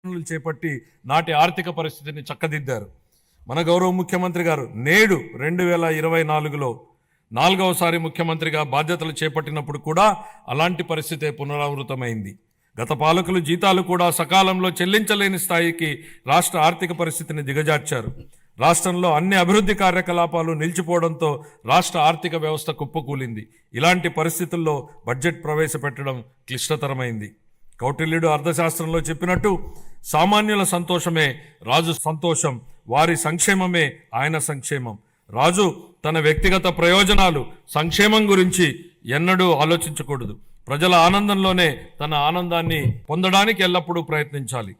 చేపట్టి నాటి ఆర్థిక పరిస్థితిని చక్కదిద్దారు. మన గౌరవ ముఖ్యమంత్రి గారు నేడు 2024లో 4వసారి ముఖ్యమంత్రిగా బాధ్యతలు చేపట్టినప్పుడు కూడా అలాంటి పరిస్థితే పునరావృతమైంది. గత పాలకులు జీతాలు కూడా సకాలంలో చెల్లించలేని స్థాయికి రాష్ట్ర ఆర్థిక పరిస్థితిని దిగజార్చారు. రాష్ట్రంలో అన్ని అభివృద్ధి కార్యకలాపాలు నిలిచిపోవడంతో రాష్ట్ర ఆర్థిక వ్యవస్థ కుప్పకూలింది. ఇలాంటి పరిస్థితుల్లో బడ్జెట్ ప్రవేశపెట్టడం క్లిష్టతరమైంది. కౌటిల్యుడు అర్థశాస్త్రంలో చెప్పినట్టు సామాన్యుల సంతోషమే రాజు సంతోషం, వారి సంక్షేమమే ఆయన సంక్షేమం. రాజు తన వ్యక్తిగత ప్రయోజనాలు సంక్షేమం గురించి ఎన్నడూ ఆలోచించకూడదు. ప్రజల ఆనందంలోనే తన ఆనందాన్ని పొందడానికి ఎల్లప్పుడూ ప్రయత్నించాలి.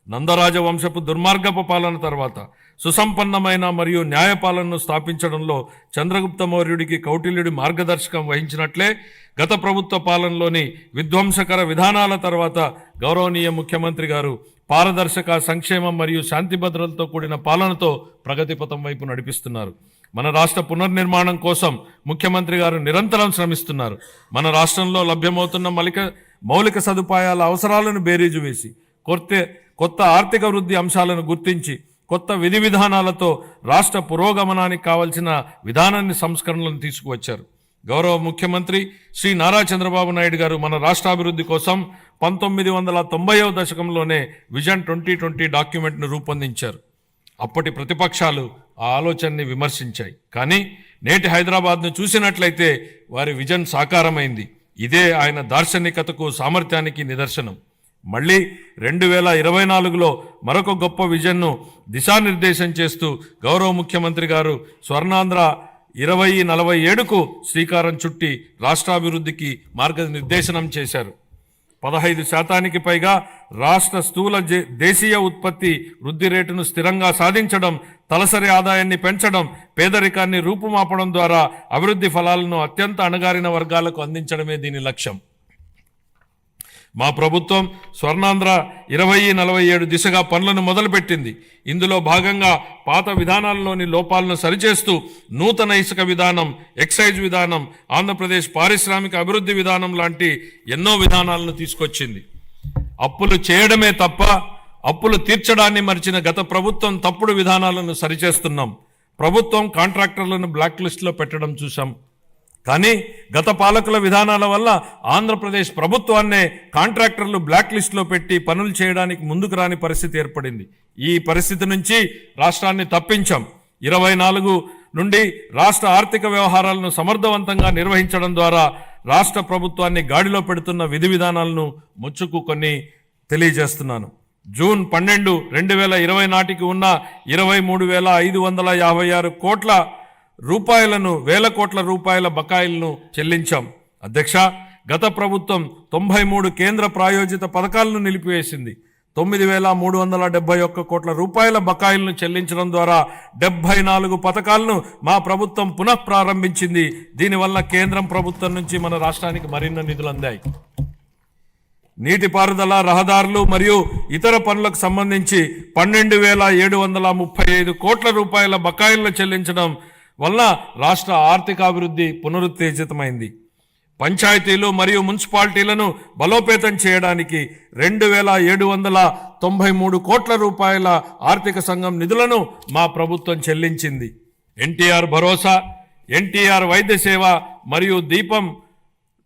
నందరాజ వంశపు దుర్మార్గపు పాలన తర్వాత సుసంపన్నమైన మరియు న్యాయపాలనను స్థాపించడంలో చంద్రగుప్త మౌర్యుడికి కౌటిల్యుడి మార్గదర్శకం వహించినట్లే గత ప్రభుత్వ పాలనలోని విధ్వంసకర విధానాల తర్వాత గౌరవనీయ ముఖ్యమంత్రి గారు పారదర్శక సంక్షేమం మరియు శాంతి భద్రతలతో కూడిన పాలనతో ప్రగతి పథం వైపు నడిపిస్తున్నారు. మన రాష్ట్ర పునర్నిర్మాణం కోసం ముఖ్యమంత్రి గారు నిరంతరం శ్రమిస్తున్నారు. మన రాష్ట్రంలో లభ్యమవుతున్న మౌలిక సదుపాయాల అవసరాలను బేరీజు వేసి కొత్త ఆర్థిక వృద్ధి అంశాలను గుర్తించి కొత్త విధి విధానాలతో రాష్ట్ర పురోగమనానికి కావలసిన విధానాన్ని సంస్కరణలను తీసుకువచ్చారు. గౌరవ ముఖ్యమంత్రి శ్రీ నారా చంద్రబాబు నాయుడు గారు మన రాష్ట్రాభివృద్ధి కోసం 1990వ దశకంలోనే విజన్ 2020 డాక్యుమెంట్ను రూపొందించారు. అప్పటి ప్రతిపక్షాలు ఆ ఆలోచనని విమర్శించాయి. కానీ నేటి హైదరాబాద్ను చూసినట్లయితే వారి విజన్ సాకారమైంది. ఇదే ఆయన దార్శనికతకు సామర్థ్యానికి నిదర్శనం. మళ్ళీ 2024లో మరొక గొప్ప విజన్ను దిశానిర్దేశం చేస్తూ గౌరవ ముఖ్యమంత్రి గారు స్వర్ణాంధ్ర 2047కు శ్రీకారం చుట్టి రాష్ట్రాభివృద్ధికి మార్గనిర్దేశనం చేశారు. 15% పైగా రాష్ట్ర స్థూల దేశీయ ఉత్పత్తి వృద్ధి రేటును స్థిరంగా సాధించడం, తలసరి ఆదాయాన్ని పెంచడం, పేదరికాన్ని రూపుమాపడం ద్వారా అభివృద్ధి ఫలాలను అత్యంత అణగారిన వర్గాలకు అందించడమే దీని లక్ష్యం. మా ప్రభుత్వం స్వర్ణాంధ్ర 2047 దిశగా పనులను మొదలుపెట్టింది. ఇందులో భాగంగా పాత విధానాల్లోని లోపాలను సరిచేస్తూ నూతన ఇసుక విధానం, ఎక్సైజ్ విధానం, ఆంధ్రప్రదేశ్ పారిశ్రామిక అభివృద్ధి విధానం లాంటి ఎన్నో విధానాలను తీసుకొచ్చింది. అప్పులు చేయడమే తప్ప అప్పులు తీర్చడాన్ని మరిచిన గత ప్రభుత్వం తప్పుడు విధానాలను సరిచేస్తున్నాం. ప్రభుత్వం కాంట్రాక్టర్లను బ్లాక్ లిస్టులో పెట్టడం చూసాం. కానీ గత పాలకుల విధానాల వల్ల ఆంధ్రప్రదేశ్ ప్రభుత్వాన్నే కాంట్రాక్టర్లు బ్లాక్ లిస్టులో పెట్టి పనులు చేయడానికి ముందుకు రాని పరిస్థితి ఏర్పడింది. ఈ పరిస్థితి నుంచి రాష్ట్రాన్ని తప్పించాం. 24 నుండి రాష్ట్ర ఆర్థిక వ్యవహారాలను సమర్థవంతంగా నిర్వహించడం ద్వారా రాష్ట్ర ప్రభుత్వాన్ని గాడిలో పెడుతున్న విధి విధానాలను ముచ్చుకు కొన్ని తెలియజేస్తున్నాను. జూన్ 12, 2020 నాటికి ఉన్న 23,556 కోట్ల రూపాయలను 1,000 కోట్ల రూపాయల బకాయిలను చెల్లించాం. అధ్యక్ష, గత ప్రభుత్వం 93 కేంద్ర ప్రాయోజిత పథకాలను నిలిపివేసింది. 9,371 కోట్ల రూపాయల బకాయిలను చెల్లించడం ద్వారా 74 పథకాలను మా ప్రభుత్వం పునఃప్రారంభించింది. దీనివల్ల కేంద్రం ప్రభుత్వం నుంచి మన రాష్ట్రానికి మరిన్ని నిధులు అందాయి. నీటిపారుదల, రహదారులు మరియు ఇతర పనులకు సంబంధించి 12,735 కోట్ల రూపాయల బకాయిలను చెల్లించడం వల్ల రాష్ట్ర ఆర్థికాభివృద్ధి పునరుత్తేజితమైంది. పంచాయతీలు మరియు మున్సిపాలిటీలను బలోపేతం చేయడానికి 2,793 కోట్ల రూపాయల ఆర్థిక సంఘం నిధులను మా ప్రభుత్వం చెల్లించింది. ఎన్టీఆర్ భరోసా, ఎన్టీఆర్ వైద్య సేవ మరియు దీపం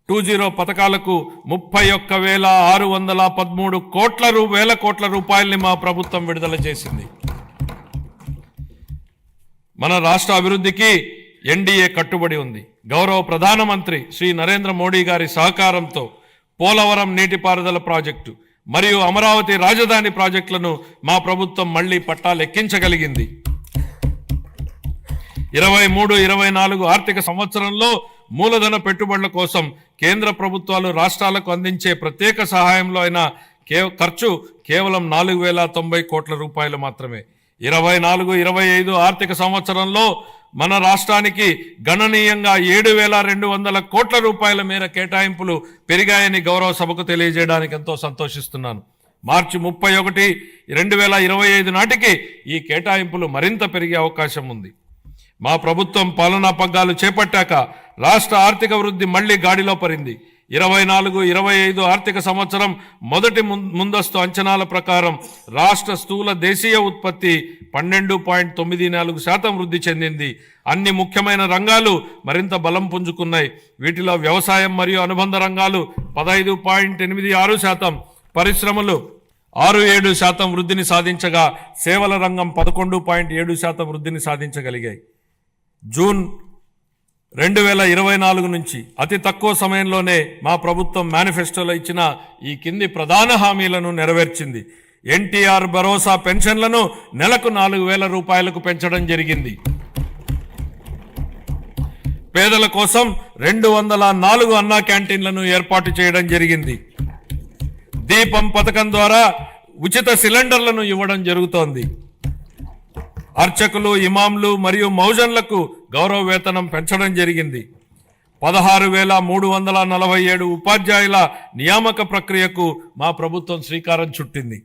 2.0 పథకాలకు 31,613 వేల కోట్ల రూపాయల్ని మా ప్రభుత్వం విడుదల చేసింది. మన రాష్ట్ర అభివృద్ధికి ఎన్డీఏ కట్టుబడి ఉంది. గౌరవ ప్రధానమంత్రి శ్రీ నరేంద్ర మోడీ గారి సహకారంతో పోలవరం నీటిపారుదల ప్రాజెక్టు మరియు అమరావతి రాజధాని ప్రాజెక్టులను మా ప్రభుత్వం మళ్లీ పట్టాలెక్కించగలిగింది. 23-24 ఆర్థిక సంవత్సరంలో మూలధన పెట్టుబడుల కోసం కేంద్ర ప్రభుత్వాలు రాష్ట్రాలకు అందించే ప్రత్యేక సహాయంలో అయిన ఖర్చు కేవలం 4,090 కోట్ల రూపాయలు మాత్రమే. 24-25 ఆర్థిక సంవత్సరంలో మన రాష్ట్రానికి గణనీయంగా 7,200 కోట్ల రూపాయల మేర కేటాయింపులు పెరిగాయని గౌరవ సభకు తెలియజేయడానికి ఎంతో సంతోషిస్తున్నాను. మార్చి 31, 2025 నాటికి ఈ కేటాయింపులు మరింత పెరిగే అవకాశం ఉంది. మా ప్రభుత్వం పాలనా పగ్గాలు చేపట్టాక రాష్ట్ర ఆర్థిక వృద్ధి మళ్లీ గాడిలో పడింది. 24-25 ఆర్థిక సంవత్సరం మొదటి ముందస్తు అంచనాల ప్రకారం రాష్ట్ర స్థూల దేశీయ ఉత్పత్తి 12.94% వృద్ధి చెందింది. అన్ని ముఖ్యమైన రంగాలు మరింత బలం పుంజుకున్నాయి. వీటిలో వ్యవసాయం మరియు అనుబంధ రంగాలు 15.86%, పరిశ్రమలు 6.7% వృద్ధిని సాధించగా సేవల రంగం 11.7% వృద్ధిని సాధించగలిగాయి. జూన్ 2024 నుంచి అతి తక్కువ సమయంలోనే మా ప్రభుత్వం మేనిఫెస్టోలో ఇచ్చిన ఈ కింది ప్రధాన హామీలను నెరవేర్చింది. ఎన్టీఆర్ భరోసా పెన్షన్లను నెలకు 4,000 రూపాయలకు పెంచడం జరిగింది. పేదల కోసం 204 అన్నా క్యాంటీన్లను ఏర్పాటు చేయడం జరిగింది. దీపం పథకం ద్వారా ఉచిత సిలిండర్లను ఇవ్వడం జరుగుతోంది. అర్చకులు, ఇమాంలు మరియు మౌజన్లకు గౌరవ వేతనం పెంచడం జరిగింది. 16,347 ఉపాధ్యాయుల నియామక ప్రక్రియకు మా ప్రభుత్వం శ్రీకారం చుట్టింది.